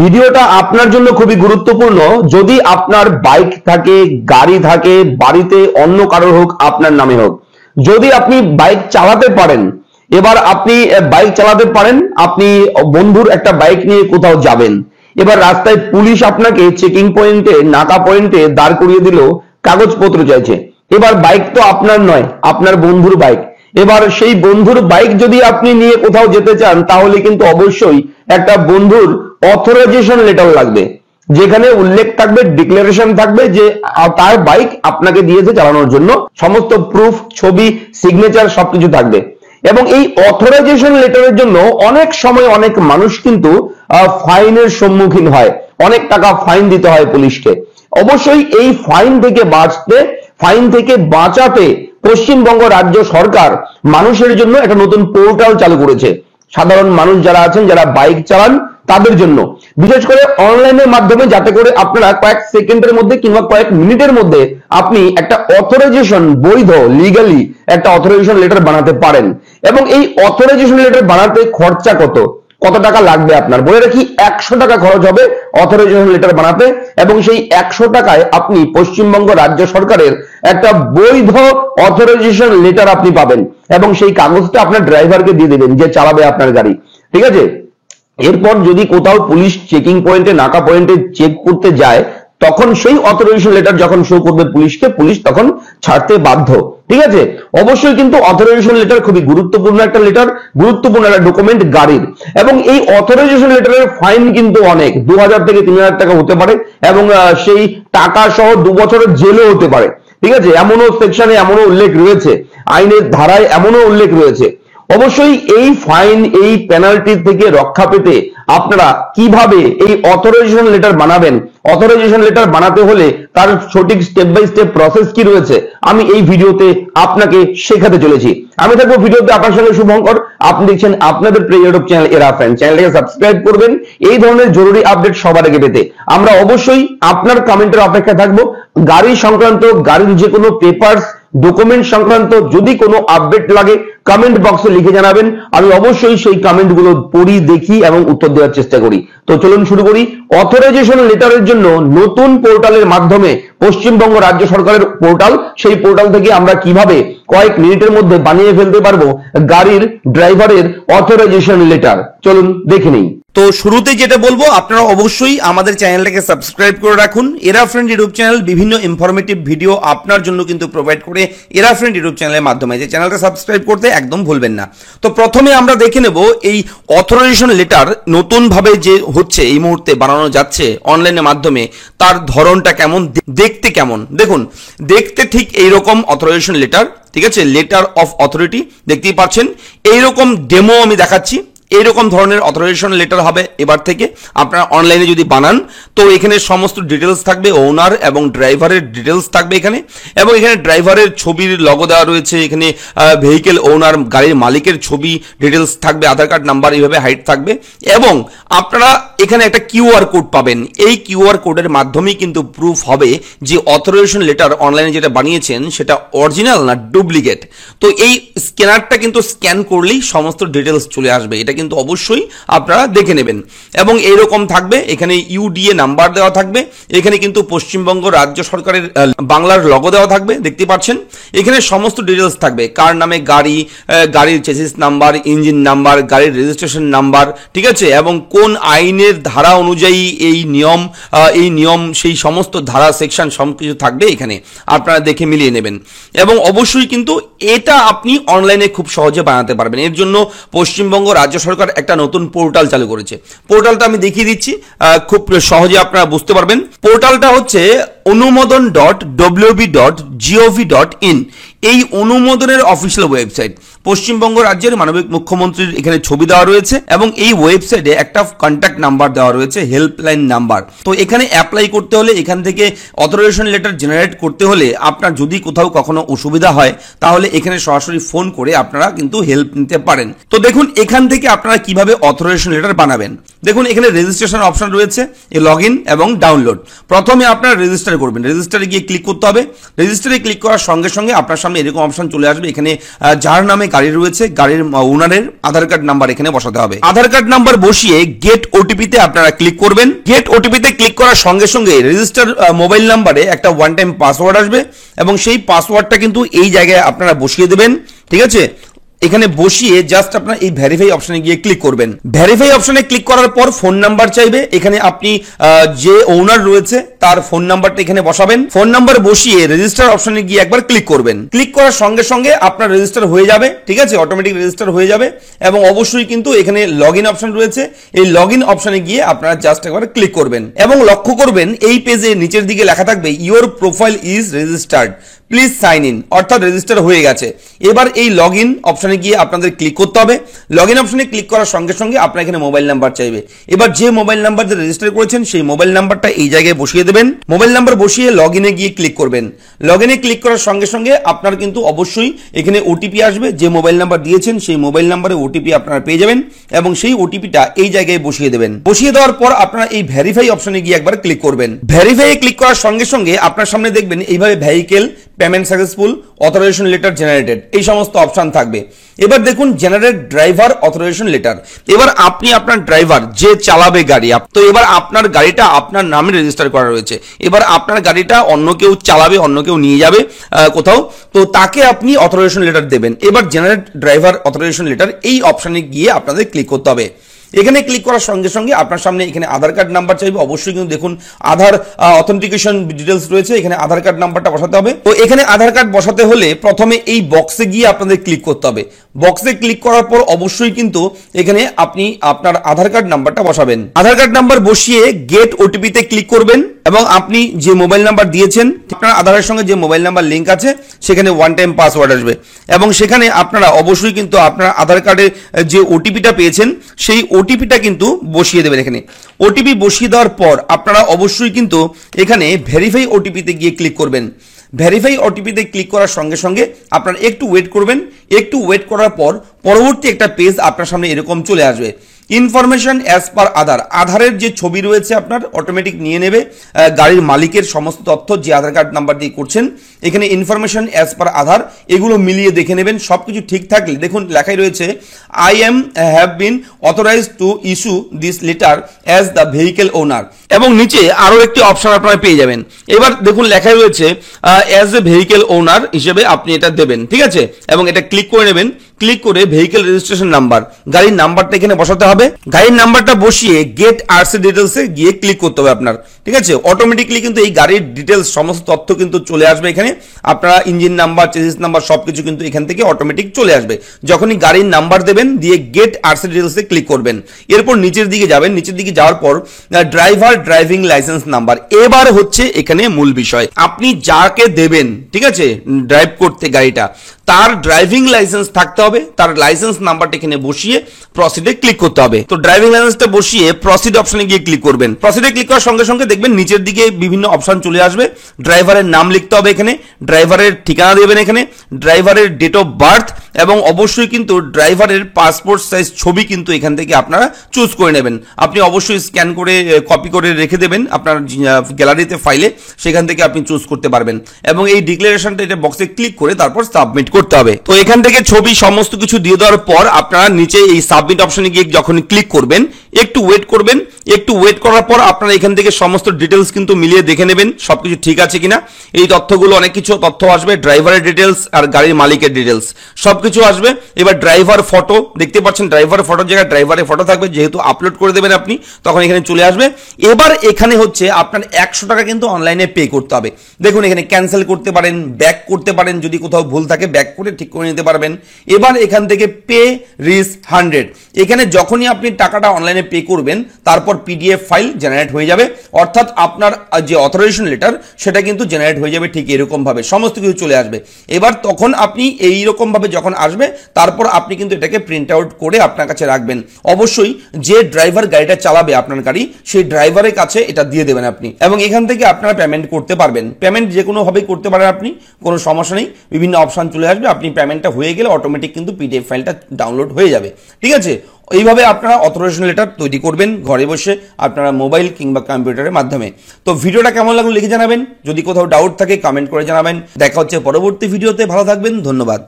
ভিডিওটা আপনার জন্য খুবই গুরুত্বপূর্ণ। যদি আপনার বাইক থাকে, গাড়ি থাকে, বাড়িতে অন্য কারোর হোক, আপনার নামে হোক, যদি আপনি বাইক চালাতে পারেন, এবার আপনি বাইক চালাতে পারেন, আপনি বন্ধুর একটা বাইক নিয়ে কোথাও যাবেন, এবার রাস্তায় পুলিশ আপনাকে চেকিং পয়েন্টে, নাকা পয়েন্টে দাঁড় করিয়ে দিল, কাগজপত্র চাইছে। এবার বাইক তো আপনার নয়, আপনার বন্ধুর বাইক। এবার সেই বন্ধুর বাইক যদি আপনি নিয়ে কোথাও যেতে চান, তাহলে কিন্তু অবশ্যই একটা বন্ধুর অথরাইজেশন লেটার লাগবে, যেখানে উল্লেখ থাকবে, ডিক্লারেশন থাকবে যে তার বাইক আপনাকে দিয়েছে চালানোর জন্য, সমস্ত প্রুফ, ছবি, সিগনেচার সবকিছু থাকবে। এবং এই অথরাইজেশন লেটারের জন্য অনেক সময় অনেক মানুষ কিন্তু ফাইনের সম্মুখীন হয়, অনেক টাকা ফাইন দিতে হয় পুলিশকে। অবশ্যই এই ফাইন থেকে বাঁচাতে পশ্চিমবঙ্গ রাজ্য সরকার মানুষের জন্য একটা নতুন পোর্টাল চালু করেছে। সাধারণ মানুষ যারা আছেন, যারা বাইক চালান, তাদের জন্য বিশেষ করে অনলাইনের মাধ্যমে, যাতে করে আপনারা কয়েক সেকেন্ডের মধ্যে কিংবা কয়েক মিনিটের মধ্যে আপনি একটা অথরাইজেশন, বৈধ লিগালি একটা অথরাইজেশন লেটার বানাতে পারেন। এবং এই অথরাইজেশন লেটার বানাতে খরচা কত টাকা লাগবে আপনার বলে রাখি, 100 টাকা খরচ হবে অথরাইজেশন লেটার বানাতে। এবং সেই 100 টাকায় আপনি পশ্চিমবঙ্গ রাজ্য সরকারের একটা বৈধ অথরাইজেশন লেটার আপনি পাবেন, এবং সেই কাগজটা আপনার ড্রাইভারকে দিয়ে দেবেন যে চালাবে আপনার গাড়ি, ঠিক আছে? এরপর যদি কোথাও পুলিশ চেকিং পয়েন্টে, নাকা পয়েন্টে চেক করতে যায়, তখন সেই অথরাইজেশন লেটার যখন শো করবে পুলিশকে, পুলিশ তখন ছাড়তে বাধ্য, ঠিক আছে? অবশ্যই কিন্তু অথরাইজেশন লেটার খুবই গুরুত্বপূর্ণ একটা লেটার, গুরুত্বপূর্ণ একটা ডকুমেন্ট গাড়ির। এবং এই অথরাইজেশন লেটারের ফাইন কিন্তু অনেক, 2000 থেকে 3000 টাকা হতে পারে, এবং সেই টাকা সহ 2 বছরের জেলও হতে পারে, ঠিক আছে? এমনও সেকশনে এমনও উল্লেখ রয়েছে, আইনের ধারায় এমনও উল্লেখ রয়েছে। অবশ্যই এই ফাইন, এই পেনাল্টি থেকে রক্ষা পেতে আপনারা কিভাবে এই অথরাইজেশন লেটার বানাবেন, অথরাইজেশন লেটার বানাতে হলে তার সঠিক স্টেপ বাই স্টেপ প্রসেস কি রয়েছে, আমি এই ভিডিওতে আপনাকে শেখাতে চলেছি। আমি থাকবো ভিডিওতে আপনার সঙ্গে শুভঙ্কর। আপনি দেখছেন আপনাদের প্রিয় ইউটিউব চ্যানেল এরা ফ্রেন্ড। চ্যানেলটাকে সাবস্ক্রাইব করবেন এই ধরনের জরুরি আপডেট সবার আগে পেতে। আমরা অবশ্যই আপনার কমেন্টের অপেক্ষায় থাকবো। গাড়ি সংক্রান্ত, গাড়ির যে কোনো পেপারস, ডকুমেন্ট সংক্রান্ত যদি কোনো আপডেট লাগে, কমেন্ট বক্সে লিখে জানাবেন। আমি অবশ্যই সেই কমেন্ট গুলো পড়ি, দেখি এবং উত্তর দেওয়ার চেষ্টা করি। তো চলুন শুরু করি। অথরাইজেশন লেটারের জন্য নতুন পোর্টালের মাধ্যমে, পশ্চিমবঙ্গ রাজ্য সরকারের পোর্টাল, সেই পোর্টাল থেকে আমরা কিভাবে কয়েক মিনিটের মধ্যে বানিয়ে ফেলতে পারবো গাড়ির ড্রাইভারের অথরাইজেশন লেটার, চলুন দেখে নিই। তো শুরুতে যেটা বলবো, আপনারা অবশ্যই আমাদের চ্যানেলটাকে সাবস্ক্রাইব করে রাখুন। এরা ফ্রেন্ড ইউটিউব চ্যানেল বিভিন্ন ইনফরমেটিভ ভিডিও আপনার জন্য কিন্তু প্রোভাইড করে এরা ফ্রেন্ড ইউটিউব চ্যানেলের মাধ্যমে, যে চ্যানেলটা সাবস্ক্রাইব করতে একদম ভুলবেন না। তো প্রথমে আমরা দেখে নেব এই অথরাইজেশন লেটার নতুনভাবে যে হচ্ছে, এই মুহূর্তে বানানো যাচ্ছে অনলাইনের মাধ্যমে, তার ধরনটা কেমন, দেখতে কেমন। দেখুন, দেখতে ঠিক এইরকম অথরাইজেশন লেটার, ঠিক আছে? লেটার অফ অথরিটি দেখতেই পাচ্ছেন। এইরকম ডেমো আমি দেখাচ্ছি। এইরকম ধরনের অথরাইজেশন লেটার হবে এবার থেকে। আপনারা অনলাইনে যদি বানান, তো এখানে সমস্ত ডিটেলস থাকবে, ওনার এবং ড্রাইভারের ডিটেলস থাকবে এখানে, এবং এখানে ড্রাইভারের ছবির লগো দেওয়া রয়েছে, এখানে ভেহিকেল ওনার, গাড়ির মালিকের ছবি, ডিটেলস থাকবে, আধার কার্ড নাম্বার, এইভাবে হাইট থাকবে। এবং আপনারা এখানে একটা কিউআর কোড পাবেন। এই কিউআর কোডের মাধ্যমেই কিন্তু প্রুফ হবে যে অথরাইজেশন লেটার অনলাইনে যেটা বানিয়েছেন সেটা অরিজিনাল না ডুপ্লিকেট। তো এই স্ক্যানারটা কিন্তু স্ক্যান করলেই সমস্ত ডিটেলস চলে আসবে, এটা কিন্তু অবশ্যই আপনারা দেখে নেবেন। এবং এইরকম থাকবে, এখানে ইউডিএ নাম্বার দেওয়া থাকবে, এখানে কিন্তু পশ্চিমবঙ্গ রাজ্য সরকারের বাংলার লগো দেওয়া থাকবে, দেখতে পাচ্ছেন। এখানে সমস্ত ডিটেলস থাকবে, কার নামে গাড়ি, গাড়ির চেসিস নাম্বার, ইঞ্জিন নাম্বার, গাড়ির রেজিস্ট্রেশন নাম্বার, ঠিক আছে? এবং কোন আইনের ধারা অনুযায়ী এই নিয়ম, সেই সমস্ত ধারা, সেকশন সব কিছু থাকবে এখানে, আপনারা দেখে মিলিয়ে নেবেন। এবং অবশ্যই কিন্তু এটা আপনি অনলাইনে খুব সহজে বানাতে পারবেন। এর জন্য পশ্চিমবঙ্গ রাজ্য সরকার একটা নতুন পোর্টাল চালু করেছে। পোর্টালটা আমি দেখিয়ে দিচ্ছি, খুব সহজে আপনারা বুঝতে পারবেন। পোর্টালটা হচ্ছে অনুমোদন.wb.gov.in। এই অনুমোদনের অফিসিয়াল ওয়েবসাইট। পশ্চিমবঙ্গ রাজ্যের মাননীয় মুখ্যমন্ত্রীর এখানে ছবি দেওয়া রয়েছে, এবং এই ওয়েবসাইটে একটা কন্ট্যাক্ট নাম্বার দেওয়া রয়েছে, হেল্পলাইন নাম্বার। তো এখানে অ্যাপ্লাই করতে হলে, এখান থেকে অথরাইজেশন লেটার জেনারেট করতে হলে, আপনার যদি কোথাও কখনো অসুবিধা হয়, তাহলে এখানে সরাসরি ফোন করে আপনারা কিন্তু হেল্প নিতে পারেন। তো দেখুন এখান থেকে আপনারা কিভাবে অথরাইজেশন লেটার বানাবেন। দেখুন এখানে রেজিস্ট্রেশন অপশন রয়েছে, লগ ইন এবং ডাউনলোড। প্রথমে আপনারা রেজিস্টার করবেন। রেজিস্টারে গিয়ে ক্লিক করতে হবে। রেজিস্টারে ক্লিক করার সঙ্গে সঙ্গে আপনার সামনে এরকম অপশন চলে আসবে। এখানে যার নামে গাড়ি রয়েছে গাড়ির ওনারের আধার কার্ড নাম্বার এখানে বসাতে হবে। আধার কার্ড নাম্বার বসিয়ে গেট ওটিপিতে আপনারা ক্লিক করবেন। গেট ওটিপিতে ক্লিক করার সঙ্গে সঙ্গে রেজিস্টার মোবাইল নাম্বারে একটা ওয়ান টাইম পাসওয়ার্ড আসবে এবং সেই পাসওয়ার্ডটা কিন্তু এই জায়গায় আপনারা বসিয়ে দেবেন। ঠিক আছে, এখানে বসিয়ে জাস্ট আপনার এই ভেরিফাই অপশনে গিয়ে ক্লিক করবেন। ভেরিফাই অপশনে ক্লিক করার পর ফোন নাম্বার চাইবে। এখানে আপনি যে ওনার রয়েছে তার ফোন নাম্বারটা এখানে বসাবেন। ফোন নাম্বার বসিয়ে রেজিস্টার অপশনে গিয়ে একবার ক্লিক করবেন। ক্লিক করার সঙ্গে সঙ্গে আপনার রেজিস্টার হয়ে যাবে। ঠিক আছে, অটোমেটিক রেজিস্টার হয়ে যাবে এবং অবশ্যই কিন্তু এখানে লগ ইন অপশন রয়েছে। এই লগ ইন অপশনে গিয়ে আপনারা জাস্ট একবার ক্লিক করবেন এবং লক্ষ্য করবেন এই পেজে নিচের দিকে লেখা থাকবে your profile is registered, please sign in, অর্থাৎ রেজিস্টার হয়ে গেছে। এবার এই লগ ইন অপশনে গিয়ে আপনাদের ক্লিক করতে হবে। লগ ইন অপশনে ক্লিক করার সঙ্গে সঙ্গে আপনার এখানে মোবাইল নাম্বার চাইবে। এবার যে মোবাইল নাম্বার দিয়ে রেজিস্টার করেছেন সেই মোবাইল নাম্বারটা এই জায়গায় বসিয়ে দেবেন। মোবাইল নাম্বার বসিয়ে লগ ইনে গিয়ে ক্লিক করবেন। লগ ইনে ক্লিক করার সঙ্গে সঙ্গে আপনার কিন্তু অবশ্যই এখানে ওটিপি আসবে। যে মোবাইল নাম্বার দিয়েছেন সেই মোবাইল নাম্বারে ওটিপি আপনারা পেয়ে যাবেন এবং সেই ওটিপিটা এই জায়গায় বসিয়ে দেবেন। বসিয়ে দেওয়ার পর আপনারা এই ভেরিফাই অপশনে গিয়ে একবার ক্লিক করবেন। ভেরিফাই ক্লিক করার সঙ্গে সঙ্গে আপনার সামনে দেখবেন এইভাবে vehicle payment successful, authorisation letter generated, এই সমস্ত অপশন থাকবে। এবার দেখুন জেনারেট ড্রাইভার অথরাইজেশন লেটার। এবার আপনি আপনার ড্রাইভার যে চালাবে গাড়ি, তো এবার আপনার গাড়িটা আপনার নামে রেজিস্টার করা রয়েছে। এবার আপনার গাড়িটা অন্য কেউ চালাবে, অন্য কেউ নিয়ে যাবে কোথাও, তো তাকে আপনি অথরাইজেশন লেটার দেবেন। এবার জেনারেট ড্রাইভার অথরাইজেশন লেটার এই অপশনে গিয়ে আপনাদের ক্লিক করতে হবে। এখানে ক্লিক করার সঙ্গে সঙ্গে আপনার সামনে এখানে আধার কার্ড নাম্বার চাইবে। অবশ্যই কিন্তু দেখুন আধার অথেন্টিকেশন ডিটেলস রয়েছে, এখানে আধার কার্ড নাম্বারটা বসাতে হবে। তো এখানে আধার কার্ড বসাতে হলে প্রথমে এই বক্সে গিয়ে আপনাদের ক্লিক করতে হবে। বক্সে ক্লিক করার পর অবশ্যই কিন্তু এখানে আপনি আপনার আধার কার্ড নাম্বারটা বসাবেন। আধার কার্ড নাম্বার বসিয়ে গেট ওটিপিতে ক্লিক করবেন এবং আপনি যে মোবাইল নাম্বার দিয়েছেন আপনার আধারের সঙ্গে যে মোবাইল নাম্বার লিঙ্ক আছে সেখানে ওয়ান টাইম পাসওয়ার্ড আসবে এবং সেখানে আপনারা অবশ্যই কিন্তু আপনার আধার কার্ডে যে ওটিপিটা পেয়েছেন সেই ওটিপিটা কিন্তু বসিয়ে দেবেন। এখানে ওটিপি বসিয়ে দেওয়ার পর আপনারা অবশ্যই কিন্তু এখানে ভেরিফাই ওটিপিতে গিয়ে ক্লিক করবেন। ভেরিফাই ওটিপিতে ক্লিক করার সঙ্গে সঙ্গে আপনারা একটু ওয়েট করবেন। একটু ওয়েট করার পর পরবর্তী একটা পেজ আপনার সামনে এরকম চলে আসবে। ইনফরমেশন অ্যাজ পার আধার, আধারের যে ছবি রয়েছে আপনার অটোমেটিক নিয়ে নেবে গাড়ির মালিকের সমস্ত তথ্য যে আধার কার্ড নাম্বার দিয়ে করছেন। এখানে ইনফরমেশন অ্যাজ পার আধার এগুলো মিলিয়ে দেখে নেবেন। সবকিছু ঠিক থাকলে দেখুন লেখাই রয়েছে I am have been authorized to issue this letter as the vehicle owner এবং নিচে আরো একটি অপশন আপনারা পেয়ে যাবেন। এবার দেখুন লেখাই রয়েছে অ্যাজ এ ভেহিকেল ওনার হিসেবে আপনি এটা দেবেন। ঠিক আছে, এবং এটা ক্লিক করে নেবেন। ক্লিক করে ভেহিকেল রেজিস্ট্রেশন নাম্বার, গাড়ির নাম্বারটা এখানে বসাতে হবে। গাড়ির নাম্বারটা বসিয়ে গেট আরসি ডিটেলসে গিয়ে ক্লিক করতে হবে আপনার। ঠিক আছে, অটোমেটিকলি কিন্তু এই গাড়ির ডিটেলস সমস্ত তথ্য কিন্তু চলে আসবে এখানে। আপনারা ইঞ্জিন নাম্বার, চেসিস নাম্বার সবকিছু কিন্তু এখান থেকে অটোমেটিক চলে আসবে। যখনই গাড়ির নাম্বার দেবেন দিয়ে গেট আরসি ডিটেলসে ক্লিক করবেন। এরপর নিচের দিকে যাবেন। নিচের দিকে যাওয়ার পর ড্রাইভার ড্রাইভিং লাইসেন্স নাম্বার, এবার হচ্ছে এখানে মূল বিষয়। আপনি যাকে দেবেন ঠিক আছে ড্রাইভ করতে গাড়িটা, তার ড্রাইভিং লাইসেন্স থাকতে হবে। তার লাইসেন্স নাম্বারটা এখানে বসিয়ে প্রসিডে ক্লিক করতে হবে। তো ড্রাইভিং লাইসেন্সটা বসিয়ে প্রসিড অপশনে গিয়ে ক্লিক করবেন। প্রসিডে ক্লিক করার সঙ্গে সঙ্গে দেখবেন নিচের দিকে বিভিন্ন অপশন চলে আসবে। ড্রাইভারের নাম লিখতে হবে এখানে, ড্রাইভারের ঠিকানা দেবেন এখানে, ড্রাইভারের ডেট অফ বার্থ এবং অবশ্যই কিন্তু ড্রাইভারের পাসপোর্ট সাইজ ছবি কিন্তু এখান থেকে আপনারা চুজ করে নেবেন। আপনি অবশ্যই স্ক্যান করে কপি করে রেখে দেবেন আপনার গ্যালারিতে ফাইলে, সেখান থেকে আপনি চুজ করতে পারবেন এবং এই ডিক্লারেশনটা এটা বক্সে ক্লিক করে তারপর সাবমিট করতে হবে। তো এখান থেকে ছবি সমস্ত কিছু দিয়ে দেওয়ার পর আপনারা নিচে এই সাবমিট অপশনে গিয়ে যখন ক্লিক করবেন একটু ওয়েট করবেন। একটু ওয়েট করার পর আপনারা এখান থেকে সমস্ত ডিটেলস কিন্তু মিলিয়ে দেখে নেবেন সবকিছু ঠিক আছে কিনা। এই তথ্যগুলো অনেক কিছু তথ্য আসবে, ড্রাইভারের ডিটেলস আর গাড়ির মালিকের ডিটেলস সবকিছু আসবে। এবার ড্রাইভার ফটো দেখতে পাচ্ছেন, ড্রাইভারের ফটোর জায়গায় ড্রাইভারের ফটো থাকবে, যেহেতু আপলোড করে দেবেন আপনি তখন এখানে চলে আসবে। এবার এখানে হচ্ছে আপনার 100 টাকা কিন্তু অনলাইনে পে করতে হবে। দেখুন এখানে ক্যান্সেল করতে পারেন, ব্যাক করতে পারেন, যদি কোথাও ভুল থাকে ব্যাক করে ঠিক করে নিতে পারবেন। এবার এখান থেকে পে রিস 100, এখানে যখনই আপনি টাকাটা অনলাইনে পে করবেন তারপর পিডিএফ ফাইল জেনারেট হয়ে যাবে, অর্থাৎ আপনার যে অথরাইজেশন লেটার সেটা কিন্তু জেনারেট হয়ে যাবে ঠিক এরকম ভাবে, সমস্ত কিছু চলে আসবে। এবার তখন আপনি এইরকম ভাবে যখন আসবে তারপর আপনি কিন্তু এটাকে প্রিন্ট আউট করে আপনার কাছে রাখবেন। অবশ্যই যে ড্রাইভার গাড়িটা চালাবে আপনার গাড়ি সেই ড্রাইভারের কাছে এটা দিয়ে দেবেন আপনি এবং এখান থেকে আপনারা পেমেন্ট করতে পারবেন। পেমেন্ট যে কোনো ভাবে করতে পারেন আপনি, কোনো সমস্যা নেই। বিভিন্ন অপশন চলে আসবে। আসবে, আপনি পেমেন্টটা হয়ে গেলে অটোমেটিক কিন্তু পিডিএফ ফাইলটা ডাউনলোড হয়ে যাবে। ঠিক আছে, এইভাবে আপনারা অথরাইজেশন লেটার তৈরি করবেন ঘরে বসে আপনারা মোবাইল কিংবা কম্পিউটারের মাধ্যমে। তো ভিডিওটা কেমন লাগলো লিখে জানাবেন, যদি কোথাও ডাউট থাকে কমেন্ট করে জানাবেন। দেখা হচ্ছে পরবর্তী ভিডিওতে, ভালো থাকবেন, ধন্যবাদ।